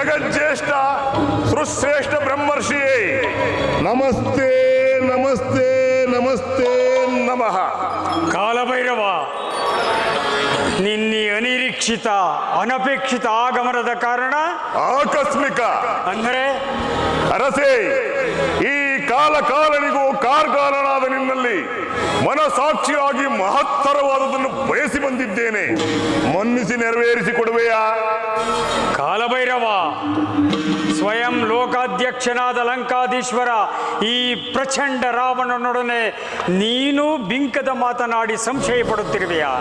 ಜಗಜ್ಯೇಷ್ಠ ಸುಶ್ರೇಷ್ಠ ಬ್ರಹ್ಮರ್ಷಿಯೇ, ನಮಸ್ತೆ ನಮಸ್ತೆ ನಮಸ್ತೆ ನಮಃ. ಕಾಲಭೈರವ, ನಿನ್ನೆ ಅನಿರೀಕ್ಷಿತ ಅನಪೇಕ್ಷಿತ ಆಗಮನದ ಕಾರಣ ಆಕಸ್ಮಿಕ ಅಂದರೆ ಅರಸೇ, ಈ ಕಾಲನಿಗೂ ಕಾರ್ಕಾಲನಾದ ನಿನ್ನಲ್ಲಿ ಮನಸಾಕ್ಷಿಯಾಗಿ ಮಹತ್ತರವಾದದನ್ನು ಬಯಸಿ ಬಂದಿದ್ದೇನೆ. ಮನ್ನಿಸಿ ನೆರವೇರಿಸಿ ಕೊಡುವೆಯಾ? ಕಾಲಭೈರವ, ಸ್ವಯಂ ಲೋಕಾಧ್ಯಕ್ಷನಾದ ಲಂಕಾಧೀಶ್ವರ ಈ ಪ್ರಚಂಡ ರಾವಣನೊಡನೆ ನೀನು ಬಿಂಕದ ಮಾತನಾಡಿ ಸಂಶಯ ಪಡುತ್ತಿರುವೆಯಾ?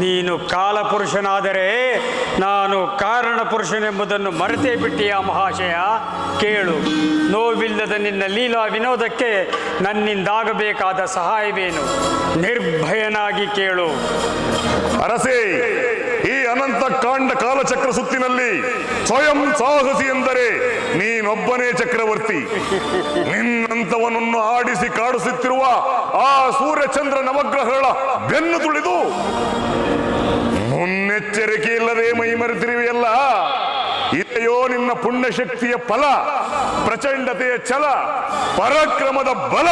ನೀನು ಕಾಲಪುರುಷನಾದರೆ ನಾನು ಕಾರಣ ಪುರುಷನೆಂಬುದನ್ನು ಮರೆತೇ ಬಿಟ್ಟಿಯಾ ಮಹಾಶಯ? ಕೇಳು, ನೋವಿಲ್ಲದ ನಿನ್ನ ಲೀಲಾ ವಿನೋದಕ್ಕೆ ನನ್ನಿಂದಾಗಬೇಕಾದ ಸಹಾಯವೇನು? ನಿರ್ಭಯನಾಗಿ ಕೇಳು. ಅರಸೇ, ಈ ಅನಂತ ಕಾಂಡ ಕಾಲಚಕ್ರ ಸುತ್ತಿನಲ್ಲಿ ಸ್ವಯಂ ಸಾಹಸಿ ಎಂದರೆ ನೀನೊಬ್ಬನೇ ಚಕ್ರವರ್ತಿ. ನಿನ್ನಂತವನನ್ನು ಆಡಿಸಿ ಕಾಡಿಸುತ್ತಿರುವ ಆ ಸೂರ್ಯಚಂದ್ರ ನವಗ್ರಹಗಳ ಬೆನ್ನು ತುಳಿದು ಮುನ್ನೆಚ್ಚರಿಕೆ ಇಲ್ಲದೆ ಮೈ ಮರೆತಿರುವೆಯಲ್ಲ. ಇದೆಯೋ ನಿನ್ನ ಪುಣ್ಯಶಕ್ತಿಯ ಫಲ, ಪ್ರಚಂಡತೆಯ ಛಲ, ಪರಾಕ್ರಮದ ಬಲ.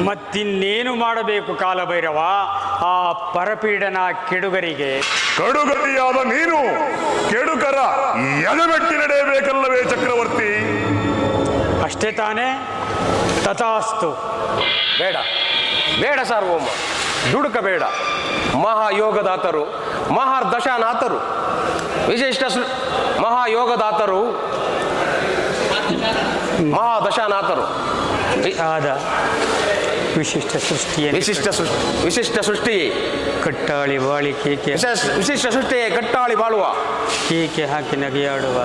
ಮತ್ತಿನ್ನೇನು ಮಾಡಬೇಕು ಕಾಲಭೈರವ ಆ ಪರಪೀಡನ ಕೆಡುಗರಿಗೆ? ಕಡುಗತಿಯಾದ ನೀನು ಕೆಡುಕರ ಎದೆಮೆಟ್ಟಿ ನಡೆಯಬೇಕಲ್ಲವೇ ಚಕ್ರವರ್ತಿ? ಅಷ್ಟೇ ತಾನೇ? ತಥಾಸ್ತು. ಬೇಡ ಬೇಡ ಸಾರ್ವಭೌಮ, ದುಡುಕಬೇಡ. ಮಹಾಯೋಗದಾತರು, ಮಹಾದಶಾನಾಥರು, ವಿಶಿಷ್ಟ ಮಹಾಯೋಗದಾತರು, ಮಹಾದಶಾನಾಥರು ಆದ ವಿಶಿಷ್ಟ ಸೃಷ್ಟಿ ಕಟ್ಟಾಳಿ ಬಾಳಿ ಕೇಕೆ ವಿಶಿಷ್ಟ ಸೃಷ್ಟಿಯೇ ಕಟ್ಟಾಳಿ ಬಾಳುವ, ಕೇಕೆ ಹಾಕಿ ನಗೆಯಾಡುವ,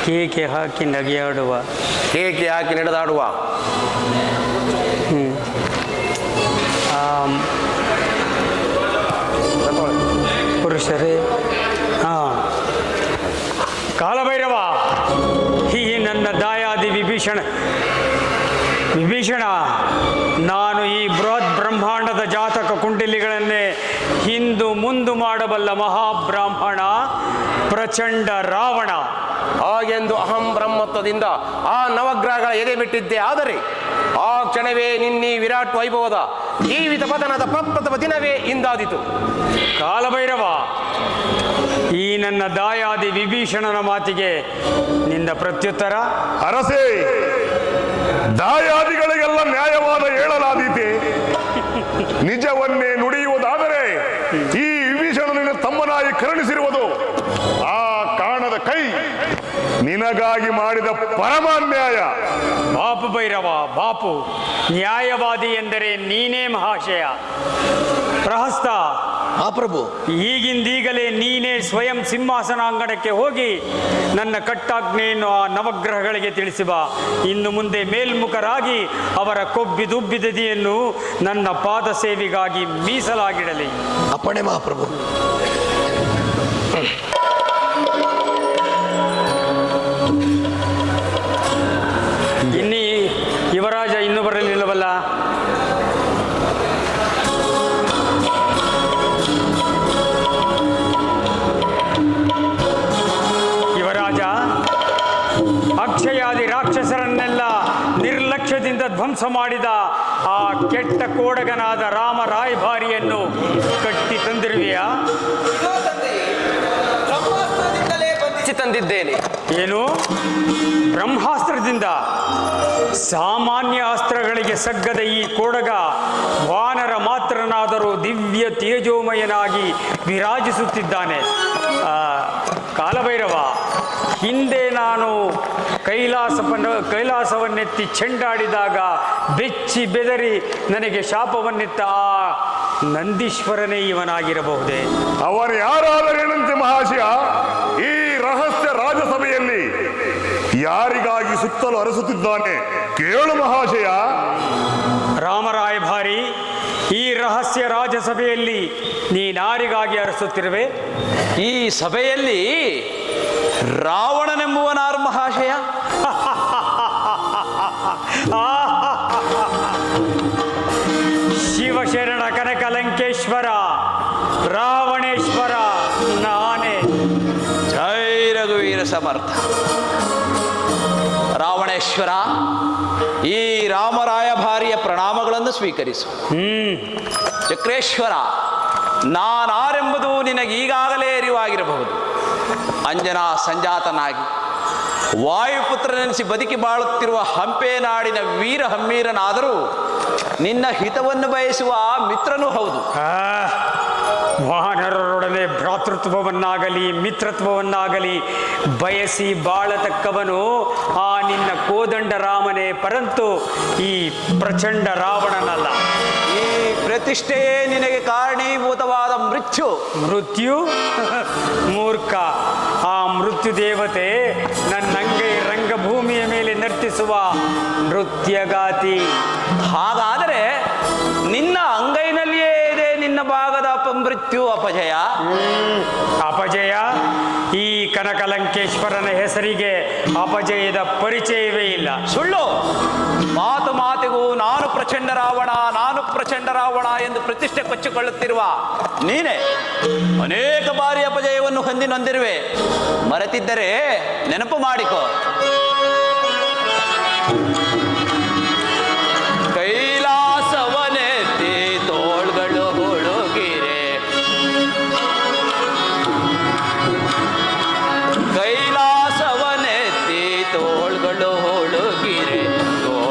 ಕೇಕೆ ಹಾಕಿ ನಗೆಯಾಡುವ, ಕೇಕೆ ಹಾಕಿ ನಡೆದಾಡುವ ಪುರುಷರೇ. ಕಾಲಭೈರವ, ಈ ನನ್ನ ದಾಯಾದಿ ವಿಭೀಷಣ, ನಾನು ಈ ಬೃಹತ್ ಬ್ರಹ್ಮಾಂಡದ ಜಾತಕ ಕುಂಡಲಿಗಳನ್ನೇ ಹಿಂದು ಮುಂದು ಮಾಡಬಲ್ಲ ಮಹಾಬ್ರಾಹ್ಮಣ ಪ್ರಚಂಡ ರಾವಣ. ಹಾಗೆಂದು ಅಹಂ ಬ್ರಹ್ಮತ್ವದಿಂದ ಆ ನವಗ್ರಹಗಳ ಎದೆ ಬಿಟ್ಟಿದ್ದೆ. ಆದರೆ ಆ ಕ್ಷಣವೇ ನಿನ್ನಿ ವಿರಾಟ್ ವೈಭವದ ಜೀವಿತ ಪತನದ ಪ್ರಪ್ರಥಮ ದಿನವೇ ಇಂದಾದಿತು. ಕಾಲಭೈರವ, ಈ ನನ್ನ ದಾಯಾದಿ ವಿಭೀಷಣನ ಮಾತಿಗೆ ನಿಂದ ಪ್ರತ್ಯುತ್ತರ? ಅರಸೇ, ದಾಯಾದಿಗಳಿಗೆಲ್ಲ ನ್ಯಾಯವಾದ ಹೇಳಲಾದೀತೆ. ನಿಜವನ್ನೇ ನುಡಿಯುವುದಾದರೆ ಈ ವಿಭೀಷಣನಿನ ತಮ್ಮನಾಗಿ ಕರುಣಿಸಿರುವುದು ಆ ಕಾಣದ ಕೈ ನಿನಗಾಗಿ ಮಾಡಿದ ಪರಮಾನ್ಯಾಯ. ಬಾಪು ಭೈರವ, ಬಾಪು. ನ್ಯಾಯವಾದಿ ಎಂದರೆ ನೀನೇ ಮಹಾಶಯ. ಪ್ರಹಸ್ತ, ಪ್ರಭು, ಈಗಿಂದೀಗಲೇ ನೀನೇ ಸ್ವಯಂ ಸಿಂಹಾಸನಾಂಗಣಕ್ಕೆ ಹೋಗಿ ನನ್ನ ಕಟ್ಟಾಜ್ಞೆಯನ್ನು ಆ ನವಗ್ರಹಗಳಿಗೆ ತಿಳಿಸಿ ಬಾ. ಇನ್ನು ಮುಂದೆ ಮೇಲ್ಮುಖರಾಗಿ ಅವರ ಕೊಬ್ಬಿದುಬ್ಬಿದೆಯನ್ನು ನನ್ನ ಪಾದ ಸೇವೆಗಾಗಿ ಮೀಸಲಾಗಿಡಲಿ. ಅಪ್ಪಣೆ ಮಹಾಪ್ರಭು. ಇನ್ನೀ ಯುವರಾಜ ಇನ್ನೂ ಬರಲಿಲ್ಲವಲ್ಲ? ಯುವರಾಜ, ಅಕ್ಷಯಾದಿ ರಾಕ್ಷಸರನ್ನೆಲ್ಲ ನಿರ್ಲಕ್ಷ್ಯದಿಂದ ಧ್ವಂಸ ಮಾಡಿದ ಆ ಕೆಟ್ಟ ಕೋಡಗನಾದ ರಾಮ ರಾಯಭಾರಿಯನ್ನು ಕಟ್ಟಿ ತಂದಿರುವೆಯಾ? ತಂದಿದ್ದೇನೆ. ಏನು? ಬ್ರಹ್ಮಾಸ್ತ್ರದಿಂದ? ಸಾಮಾನ್ಯ ಅಸ್ತ್ರಗಳಿಗೆ ಸಗ್ಗದ ಈ ಕೋಡಗ ವಾನರ ಮಾತ್ರನಾದರೂ ದಿವ್ಯ ತೇಜೋಮಯನಾಗಿ ವಿರಾಜಿಸುತ್ತಿದ್ದಾನೆ. ಕಾಲಭೈರವ, ಹಿಂದೆ ನಾನು ಕೈಲಾಸವನ್ನೆತ್ತಿ ಚೆಂಡಾಡಿದಾಗ ಬೆಚ್ಚಿ ಬೆದರಿ ನನಗೆ ಶಾಪವನ್ನೆತ್ತ ಆ ನಂದೀಶ್ವರನೇ ಇವನಾಗಿರಬಹುದೇ? ಅವನು ಯಾರಾದರೇನಂತೆ ಮಹಾಶಯ? ಈ ರಹಸ್ಯ ರಾಜಸಭೆಯಲ್ಲಿ ಯಾರಿಗಾಗಿ ಸುತ್ತಲೂ ಅರಸುತ್ತಿದ್ದಾನೆ ಕೇಳು ಮಹಾಶಯ. ರಾಮರಾಯಭಾರಿ, ಈ ರಹಸ್ಯ ರಾಜಸಭೆಯಲ್ಲಿ ನೀನಾರಿಗಾಗಿ ಅರಸುತ್ತಿರುವೆ? ಈ ಸಭೆಯಲ್ಲಿ ರಾವಣನೆಂಬುವನಾರು ಮಹಾಶಯ? ಶಿವಶರಣ ಕನಕಲಂಕೇಶ್ವರ ರಾವಣೇಶ್ವರ ನಾನೇ. ಜೈ ರಘುವೀರ. ಸಮರ್ಥ. ರಾವಣೇಶ್ವರ, ಈ ರಾಮರಾಯ ಭಾರಿಯ ಪ್ರಣಾಮಗಳನ್ನು ಸ್ವೀಕರಿಸು. ಚಕ್ರೇಶ್ವರ, ನಾನಾರೆಂಬುದು ನಿನಗೆ ಈಗಾಗಲೇ ಅರಿವಾಗಿರಬಹುದು. ಅಂಜನಾ ಸಂಜಾತನಾಗಿ ವಾಯುಪುತ್ರನೆನಿಸಿ ಬದುಕಿ ಬಾಳುತ್ತಿರುವ ಹಂಪೆ ನಾಡಿನ ವೀರ ಹಮ್ಮೀರನಾದರೂ ನಿನ್ನ ಹಿತವನ್ನು ಬಯಸುವ ಮಿತ್ರನೂ ಹೌದು. ವಾನರರೊಡನೆ ಭ್ರಾತೃತ್ವವನ್ನಾಗಲಿ ಮಿತ್ರತ್ವವನ್ನಾಗಲಿ ಬಯಸಿ ಬಾಳತಕ್ಕವನು ಆ ನಿನ್ನ ಕೋದಂಡ ರಾಮನೇ, ಪರಂತು ಈ ಪ್ರಚಂಡ ರಾವಣನಲ್ಲ. ಈ ಪ್ರತಿಷ್ಠೆಯೇ ನಿನಗೆ ಕಾರಣೀಭೂತವಾದ ಮೃತ್ಯು. ಮೂರ್ಖ, ಆ ಮೃತ್ಯು ದೇವತೆ ನನ್ನಂಗೈ ರಂಗಭೂಮಿಯ ಮೇಲೆ ನರ್ತಿಸುವ ನೃತ್ಯಗಾತಿ. ಹಾಗಾದರೆ ನಿನ್ನ ಅಂಗೈನಲ್ಲಿಯೇ ಇದೆ ನಿನ್ನ ಭಾಗದ ಮೃತ್ಯು, ಅಪಜಯ. ಅಪಜಯ, ಈ ಕನಕಲಂಕೇಶ್ವರನ ಹೆಸರಿಗೆ ಅಪಜಯದ ಪರಿಚಯವೇ ಇಲ್ಲ. ಸುಳ್ಳು. ಮಾತು ಮಾತಿಗೂ ನಾನು ಪ್ರಚಂಡ ರಾವಣ ಎಂದು ಪ್ರತಿಷ್ಠೆ ಕೊಚ್ಚಿಕೊಳ್ಳುತ್ತಿರುವ ನೀನೇ ಅನೇಕ ಬಾರಿ ಅಪಜಯವನ್ನು ಹೊಂದಿರುವೆ. ಮರೆತಿದ್ದರೆ ನೆನಪು ಮಾಡಿಕೋ.